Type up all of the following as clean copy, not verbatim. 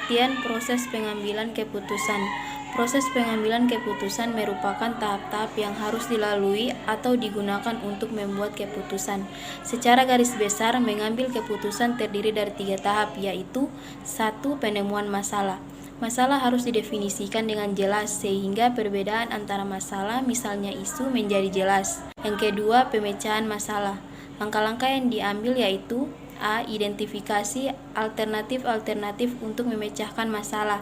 Pengertian proses pengambilan keputusan. Proses pengambilan keputusan merupakan tahap-tahap yang harus dilalui atau digunakan untuk membuat keputusan. Secara garis besar, mengambil keputusan terdiri dari 3 tahap, yaitu 1. Penemuan masalah. Masalah harus didefinisikan dengan jelas sehingga perbedaan antara masalah, misalnya isu, menjadi jelas. Yang kedua, pemecahan masalah. Langkah-langkah yang diambil yaitu A. Identifikasi alternatif-alternatif untuk memecahkan masalah.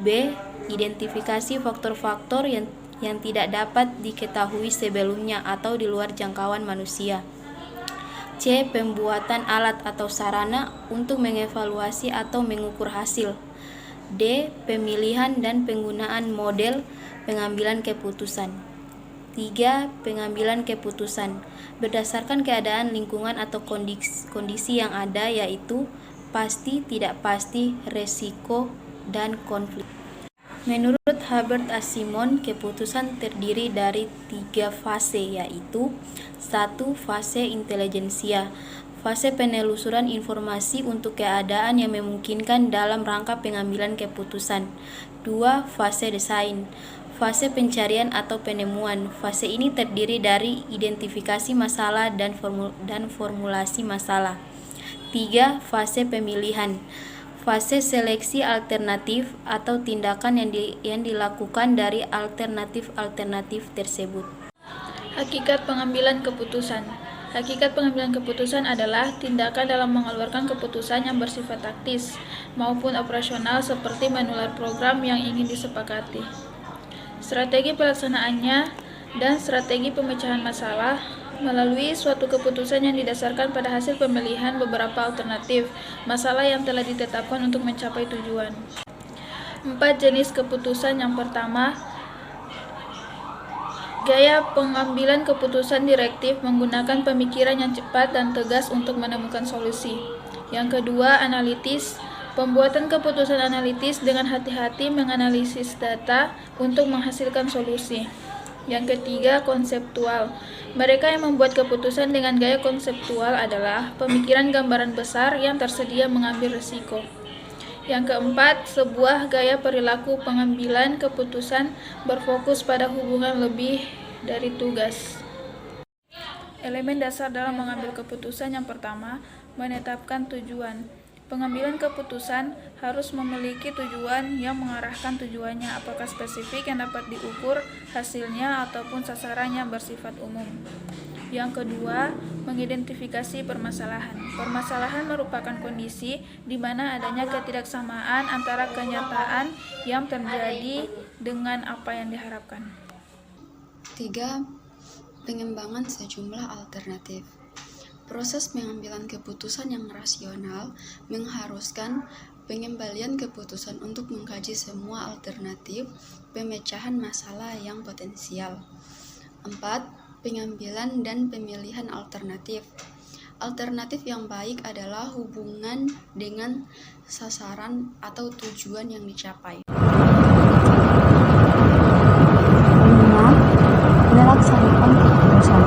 B. Identifikasi faktor-faktor yang tidak dapat diketahui sebelumnya atau di luar jangkauan manusia. C. Pembuatan alat atau sarana untuk mengevaluasi atau mengukur hasil. D. Pemilihan dan penggunaan model pengambilan keputusan. 3. Pengambilan keputusan berdasarkan keadaan lingkungan atau kondisi yang ada, yaitu pasti, tidak pasti, resiko, dan konflik. Menurut Herbert Asimon, keputusan terdiri dari 3 fase, yaitu 1. Fase intelijensia, fase penelusuran informasi untuk keadaan yang memungkinkan dalam rangka pengambilan keputusan. 2. Fase desain, fase pencarian atau penemuan. Fase ini terdiri dari identifikasi masalah dan formulasi masalah. 3. Fase pemilihan, fase seleksi alternatif atau tindakan yang dilakukan dari alternatif-alternatif tersebut. Hakikat pengambilan keputusan. Hakikat pengambilan keputusan adalah tindakan dalam mengeluarkan keputusan yang bersifat taktis maupun operasional seperti menular program yang ingin disepakati. Strategi pelaksanaannya dan strategi pemecahan masalah melalui suatu keputusan yang didasarkan pada hasil pemilihan beberapa alternatif masalah yang telah ditetapkan untuk mencapai tujuan. 4 jenis keputusan. Yang pertama, gaya pengambilan keputusan direktif menggunakan pemikiran yang cepat dan tegas untuk menemukan solusi. Yang kedua, analitis, pembuatan keputusan analitis dengan hati-hati menganalisis data untuk menghasilkan solusi. Yang ketiga, konseptual. Mereka yang membuat keputusan dengan gaya konseptual adalah pemikiran gambaran besar yang tersedia mengambil risiko. Yang keempat, sebuah gaya perilaku pengambilan keputusan berfokus pada hubungan lebih dari tugas. Elemen dasar dalam mengambil keputusan. Yang pertama, menetapkan tujuan. Pengambilan keputusan harus memiliki tujuan yang mengarahkan tujuannya, apakah spesifik yang dapat diukur hasilnya ataupun sasaran yang bersifat umum. Yang kedua, mengidentifikasi permasalahan. Permasalahan merupakan kondisi di mana adanya ketidaksamaan antara kenyataan yang terjadi dengan apa yang diharapkan. 3. Pengembangan sejumlah alternatif. Proses pengambilan keputusan yang rasional mengharuskan pengembalian keputusan untuk mengkaji semua alternatif pemecahan masalah yang potensial. 4. Pengambilan dan pemilihan alternatif. Alternatif yang baik adalah hubungan dengan sasaran atau tujuan yang dicapai. 5. Melaksanakan keputusan.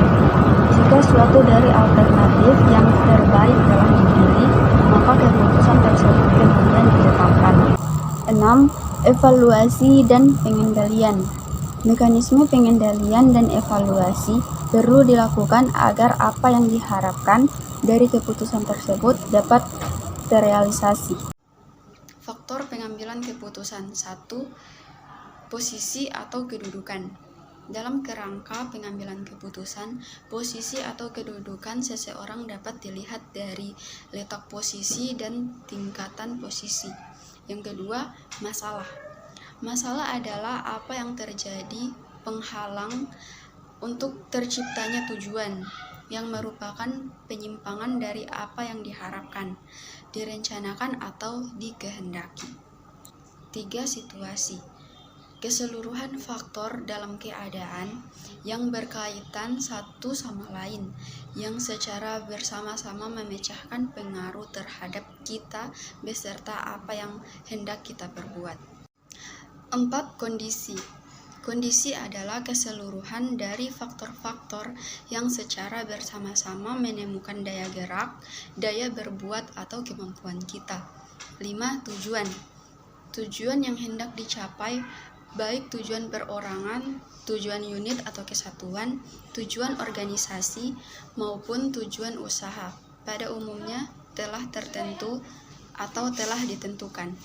Jika suatu dari alternatif yang terbaik telah dipilih, maka keputusan tersebut kemudian ditetapkan. 6. Evaluasi dan pengendalian. Mekanisme pengendalian dan evaluasi perlu dilakukan agar apa yang diharapkan dari keputusan tersebut dapat terrealisasi. Faktor pengambilan keputusan. 1. Posisi atau kedudukan. Dalam kerangka pengambilan keputusan, posisi atau kedudukan seseorang dapat dilihat dari letak posisi dan tingkatan posisi. Yang kedua, masalah. Masalah adalah apa yang terjadi penghalang untuk terciptanya tujuan, yang merupakan penyimpangan dari apa yang diharapkan, direncanakan atau dikehendaki. 3. Situasi. Keseluruhan faktor dalam keadaan yang berkaitan satu sama lain, yang secara bersama-sama memecahkan pengaruh terhadap kita beserta apa yang hendak kita perbuat. 4. Kondisi. Kondisi adalah keseluruhan dari faktor-faktor yang secara bersama-sama menemukan daya gerak, daya berbuat atau kemampuan kita. 5. Tujuan. tujuan yang hendak dicapai, baik tujuan perorangan, tujuan unit atau kesatuan, tujuan organisasi, maupun tujuan usaha, pada umumnya telah tertentu atau telah ditentukan.